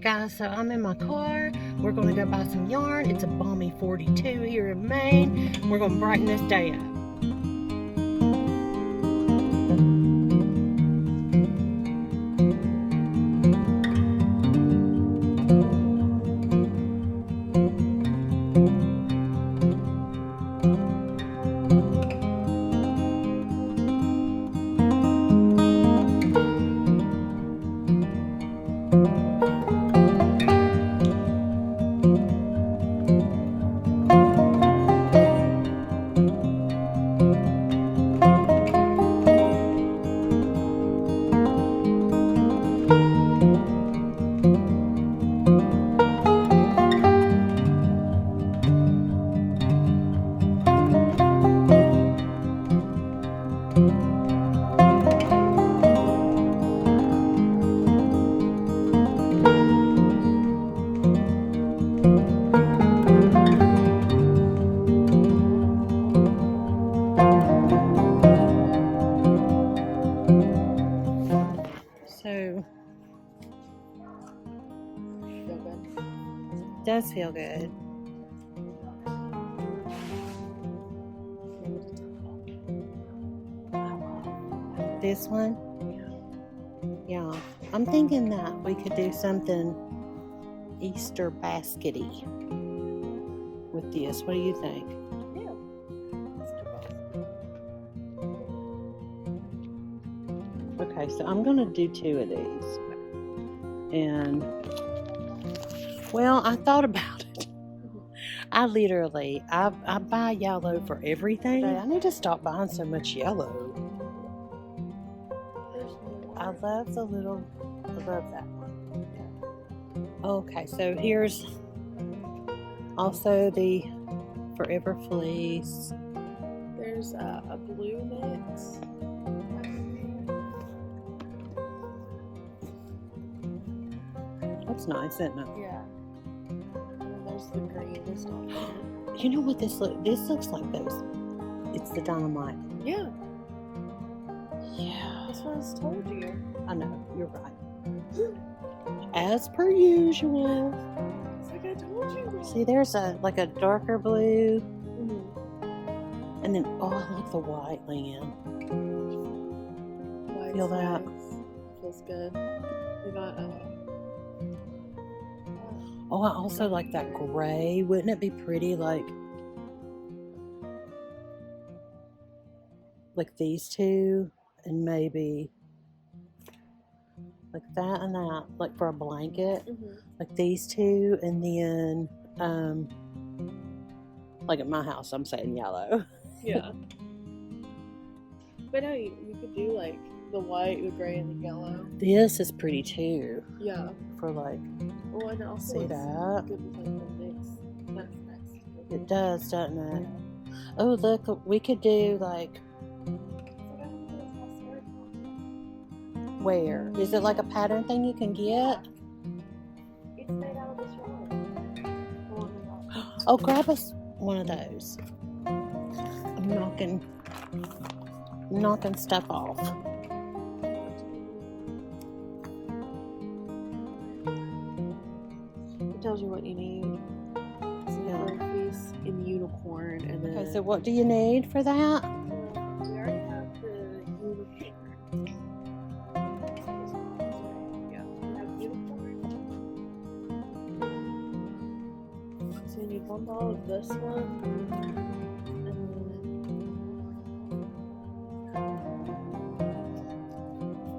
guys, so I'm in my car. We're going to go buy some yarn. It's a balmy 42 here in Maine. We're going to brighten this day up. So, Feel good. does feel good. This one? Yeah. I'm thinking that we could do something Easter baskety with this. What do you think? Yeah. Okay, so I'm going to do 2 of these. And, well, I thought about it. I literally, I buy yellow for everything. I need to stop buying so much yellow. I love the little, I love that one. Okay, so here's also the Forever Fleece. There's a blue mix. That's nice, isn't it? Yeah. And there's the green just on there. You know what this looks like those. It's the dynamite. Yeah. Yeah. That's what I just told you. I know, you're right. As per usual. It's like I told you. See, there's like a darker blue. Mm-hmm. And then, oh, I like the white, Leanne. Feel that? Nice. Feels good. We got Oh, I also like that gray. Wouldn't it be pretty, like these two, and maybe like that and that, like for a blanket, like these two, and then like at my house, I'm saying yellow. yeah. But no, you could do like the white, the gray, and the yellow. This is pretty too. Yeah. For like, Oh, and also see it's that? good with like the mix. That's nice. It does, doesn't it? Oh, look, we could do like, where? Is it like a pattern thing you can get? It's made out of this yarn. Oh, grab us one of those. I'm knocking stuff off. It tells you what you need. Silver piece in unicorn, and then. Okay, so what do you need for that? We already have the unicorn. Yeah, we have unicorn. So you need one ball of this one, and then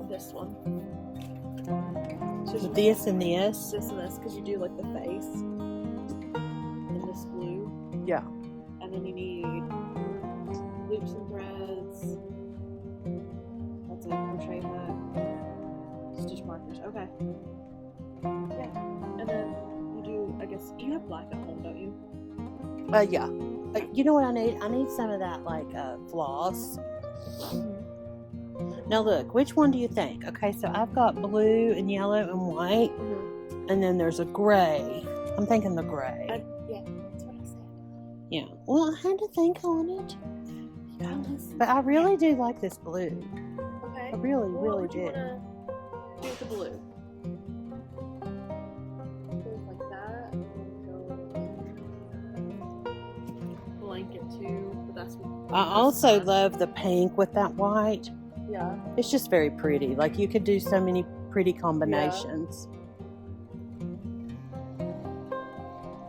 this one. So this and this? This and this, because you do like the face in this blue. Yeah. And then you need loops and threads. That's a crochet hook. Stitch markers. Okay. Yeah. And then you do, I guess, you have black at home, don't you? Yeah. You know what I need? I need some of that, like, floss. Now look, which one do you think? Okay, so I've got blue and yellow and white, and then there's a gray. I'm thinking the gray. Yeah, that's what I said. Yeah. Well, I had to think on it. Yeah, But I really do like this blue. okay. I really, Well, really what would you do. wanna do with the blue? I also love the pink with that white. Yeah. It's just very pretty. Like you could do so many pretty combinations.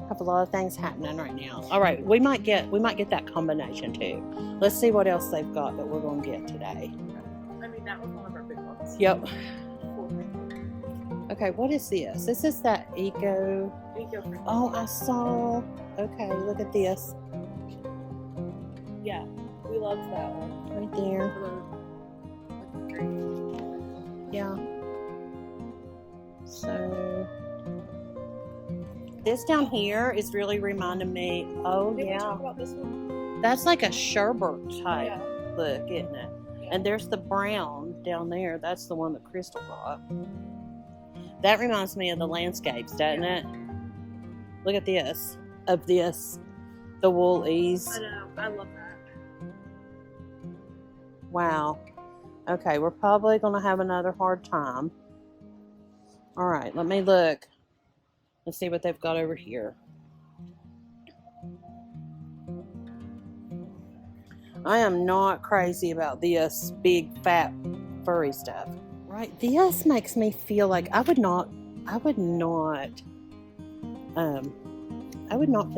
Have a lot of things happening right now. All right, we might get that combination too. Let's see what else they've got that we're gonna get today. I mean, that was one of our big ones. Yep. Okay, what is this? This is that eco. Oh, I saw. Okay, look at this. Yeah, we loved that one. Right there. Yeah. So this down here is really reminding me. Oh Did we yeah. talk about this one? That's like a sherbet type Yeah. look, isn't it? Yeah. And there's the brown down there. That's the one that Crystal got. That reminds me of the landscapes, doesn't it? Look at this. Of this. The wool ease. I know. I love that. Wow. Okay, we're probably going to have another hard time. All right, let me look. Let's see what they've got over here. I am not crazy about this big, fat, furry stuff. Right? This makes me feel like I would not put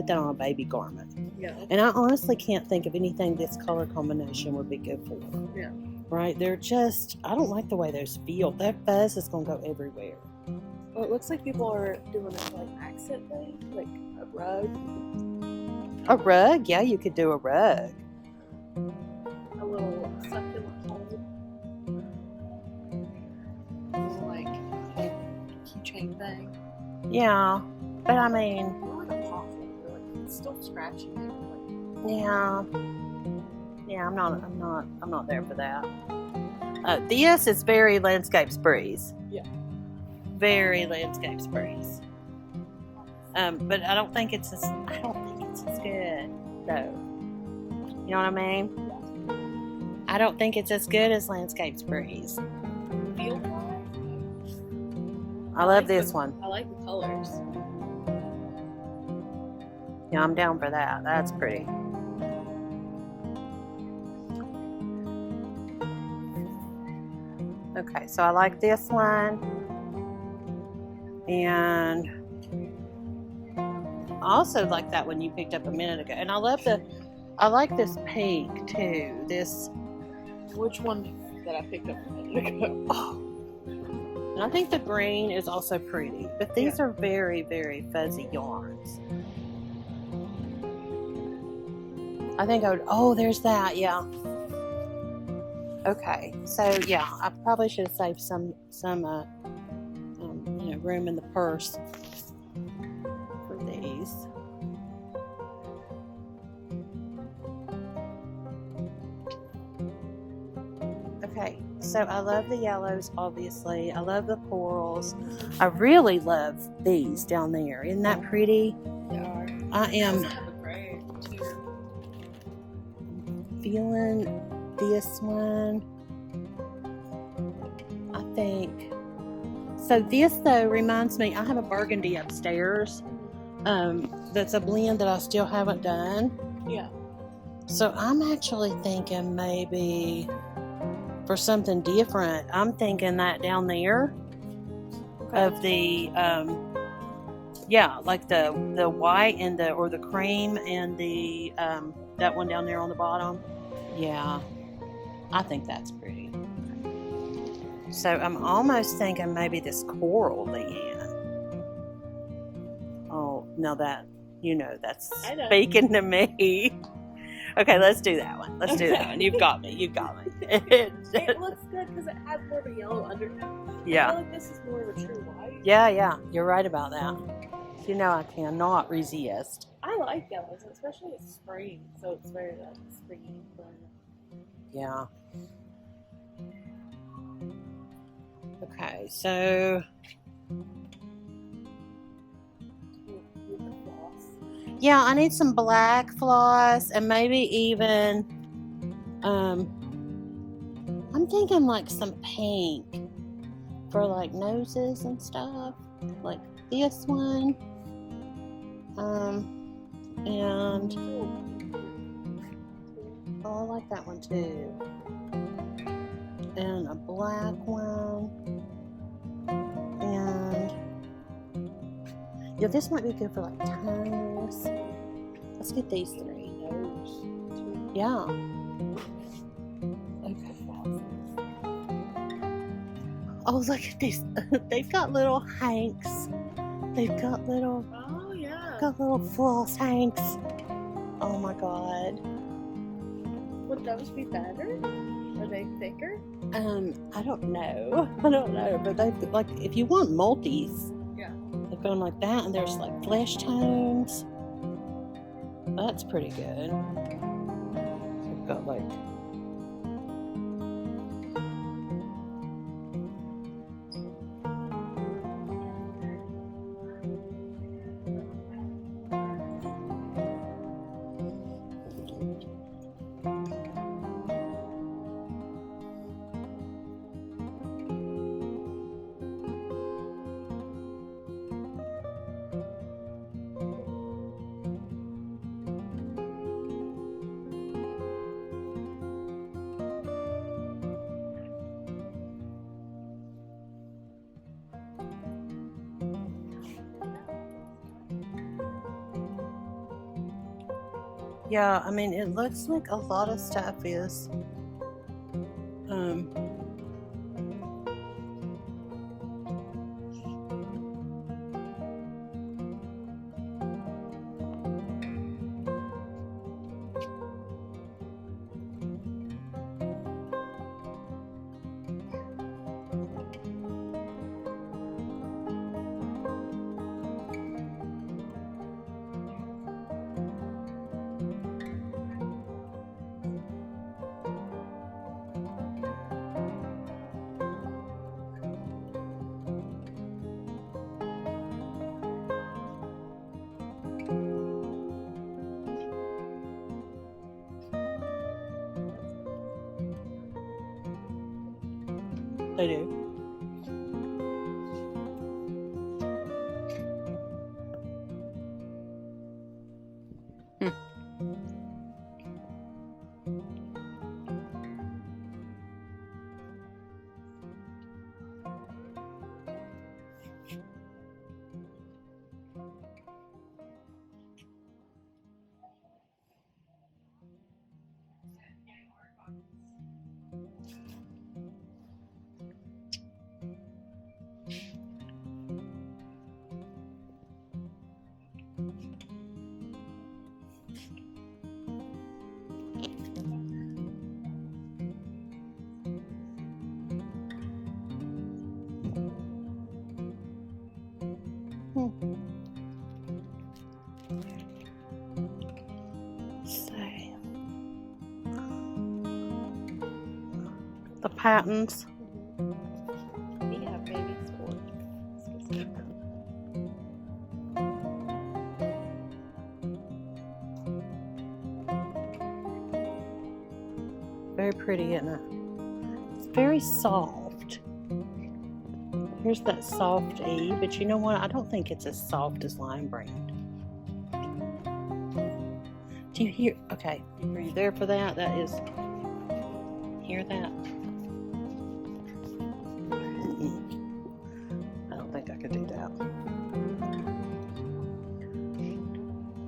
that on a baby garment. Yeah. And I honestly can't think of anything this color combination would be good for. Yeah. Right? They're just, I don't like the way those feel. That fuzz is going to go everywhere. Well, it looks like people are doing it like accent thing, like a rug. A rug? Yeah, you could do a rug. A little succulent hole. Like a keychain thing. Yeah. But I mean, More like a pocket. Like it's still scratching it. Like, yeah. Yeah, I'm not there for that. This is very Landscapes Breeze. Yeah. Very Landscapes Breeze. But I don't think it's as good though. You know what I mean? I don't think it's as good as Landscapes Breeze. feel I love this one. I like the colors. Yeah, I'm down for that. That's pretty. Okay, so I like this one. And I also like that one you picked up a minute ago. And I like this pink too. This, Which one that I picked up a minute ago? oh. And I think the green is also pretty. But these are very, very fuzzy yarns. I think I would, oh, there's that, yeah. Okay, so yeah, I probably should have saved some room in the purse for these. Okay, so I love the yellows, obviously. I love the corals. I really love these down there. Isn't that pretty? They are. I am Have a gray too. feeling this one. I think. So this though reminds me, I have a burgundy upstairs. That's a blend that I still haven't done. Yeah. So I'm actually thinking maybe for something different. I'm thinking that down there of the like the white and the cream and the that one down there on the bottom. Yeah, I think that's pretty. So I'm almost thinking maybe this coral then. Oh, now that, that's I know. speaking to me. Okay, let's do that one. Let's do that one. You've got me. It looks good because it has more of a yellow undertone. I Yeah. feel like this is more of a true white. Yeah, you're right about that. I cannot resist. I like yellows, especially it's spring, so it's very like springy. Yeah. Okay, so With the floss. yeah, I need some black floss and maybe even I'm thinking like some pink for like noses and stuff, like this one. And oh, I like that one too. And a black one. And yeah, this might be good for like tongues. Let's get these three. Yeah. Okay. Oh, look at these. They've got little hanks. They've got little. Oh yeah. Got little floss hanks. Oh my god. Would those be better? Are they thicker? I don't know. I don't know, but they've like if you want multis, Yeah. they've gone like that, and there's like flesh tones. That's pretty good. They've got like. Yeah, I mean, it looks like a lot of stuff is. They do. Say the patterns. Yeah, baby sport. Very pretty, isn't it? It's very soft. Here's that soft E, but you know what? I don't think it's as soft as Lion Brand. Do you hear? Okay, are you there for that? That is. Hear that? I don't think I could do that.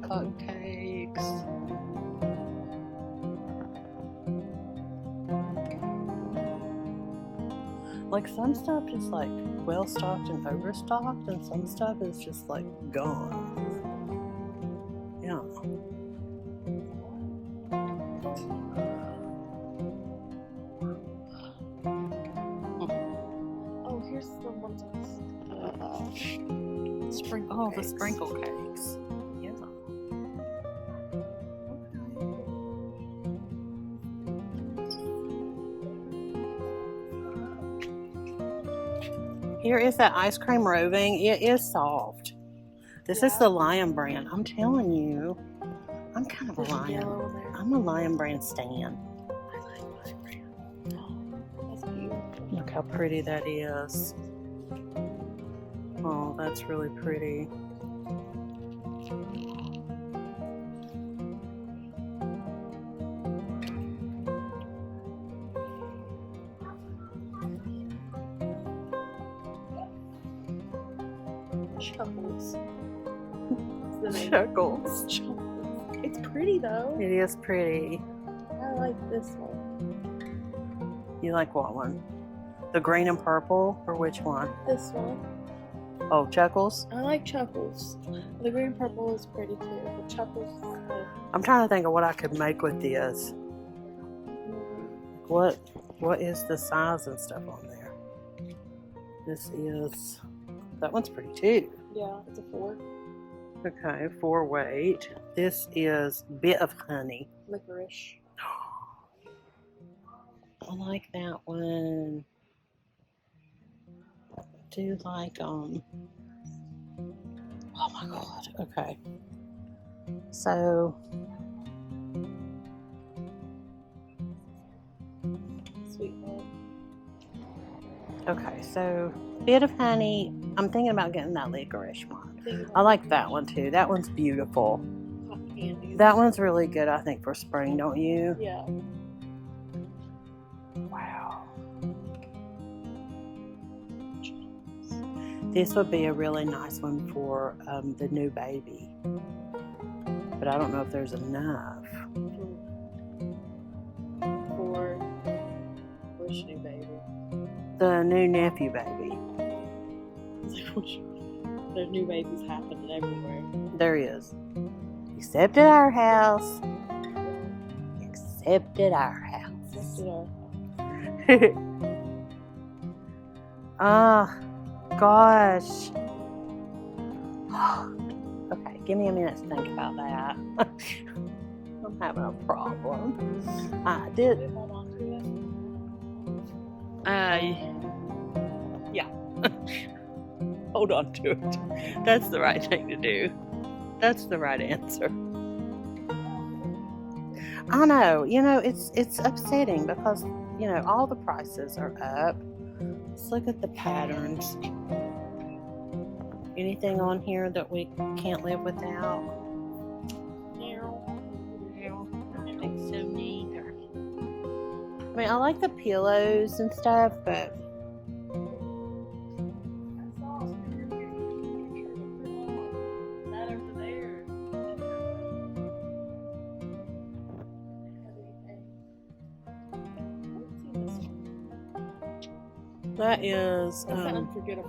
Cupcakes. Like some stuff is like well stocked and overstocked, and some stuff is just like gone. Yeah. Oh, here's the ones sprinkle. Oh, the sprinkle cakes. Yeah. Here is that ice cream roving. It is soft. This is the Lion Brand. I'm telling you, I'm kind of a Lion. I'm a Lion Brand stan. I like Lion Brand. Oh, that's beautiful. Look how pretty that is. Oh, that's really pretty. Chuckles. It's the name. Chuckles. Chuckles. It's pretty though. It is pretty. I like this one. You like what one? The green and purple, or which one? This one. Oh, Chuckles? I like Chuckles. The green and purple is pretty too. The Chuckles is good. I'm trying to think of what I could make with this. What is the size and stuff on there? That one's pretty too. Yeah, it's a 4. Okay, 4 weight. This is Bit of Honey. Licorice. I like that one. I do like oh my god. Okay. So Sweet one. okay, so Bit of Honey. I'm thinking about getting that licorice one. I like that one too. That one's beautiful. Hot candy. That one's really good, I think, for spring, don't you? Yeah. Wow. This would be a really nice one for the new baby. But I don't know if there's enough. For which new baby? The new nephew baby. There's new babies happening everywhere. There he is. Except at our house. Except at our house. Oh, gosh. Okay, give me a minute to think about that. I'm having a problem. I did. Yeah. Hold on to it. That's the right thing to do. That's the right answer. I know, it's upsetting because, all the prices are up. Let's look at the patterns. Anything on here that we can't live without? No, I don't think so neither. I mean, I like the pillows and stuff, but that is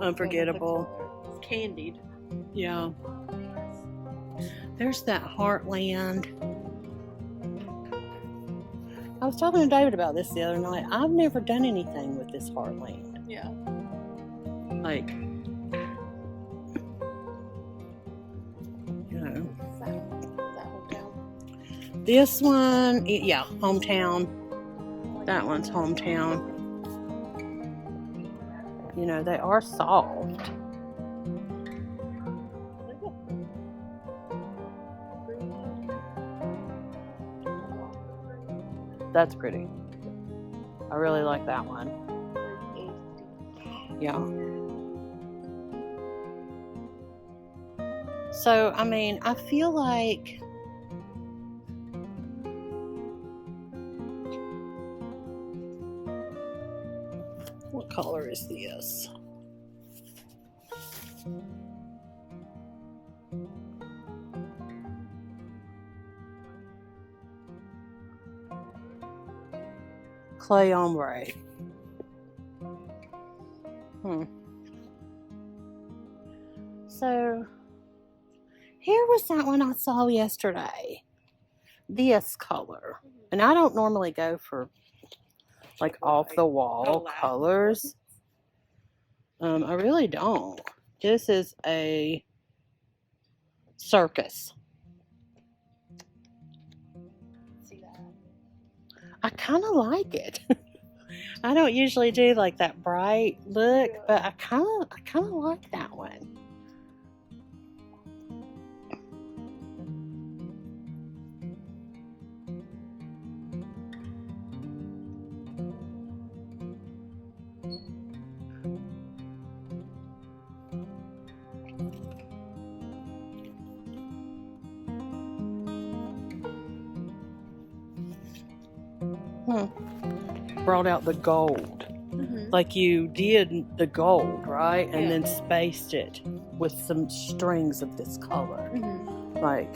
unforgettable. It's candied. Yeah. There's that Heartland. I was talking to David about this the other night. I've never done anything with this Heartland. Yeah. Like, Is that hometown? This one, yeah, hometown. That one's hometown. They are soft. That's pretty. I really like that one. Yeah. So, I mean, I feel like what color is this? Clay ombre. So, here was that one I saw yesterday. This color. And I don't normally go for like off the wall colors. I really don't. This is a circus. See that? I kind of like it. I don't usually do like that bright look, but I kind of like that one. Brought out the gold. Like you did the gold, right? And then spaced it with some strings of this color. Mm-hmm. Like,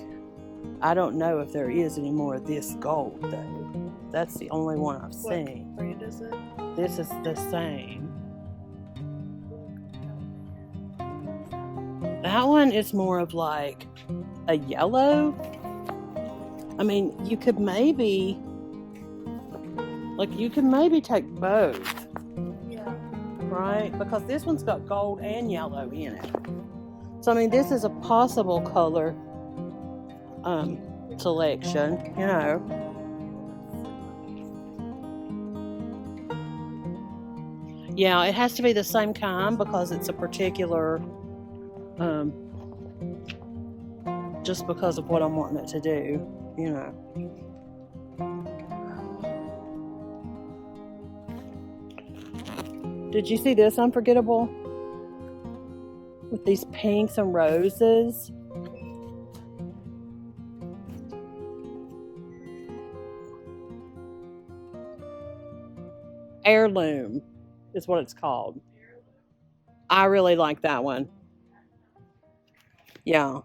I don't know if there is any more of this gold though. That's the only one I've seen. What brand is it? This is the same. That one is more of like a yellow. I mean, you could maybe take both, Yeah. right? Because this one's got gold and yellow in it. So, I mean, this is a possible color selection, you know. Yeah, it has to be the same kind because it's a particular, just because of what I'm wanting it to do, you know. Did you see this unforgettable? With these pinks and roses. Heirloom is what it's called. I really like that one. Yeah.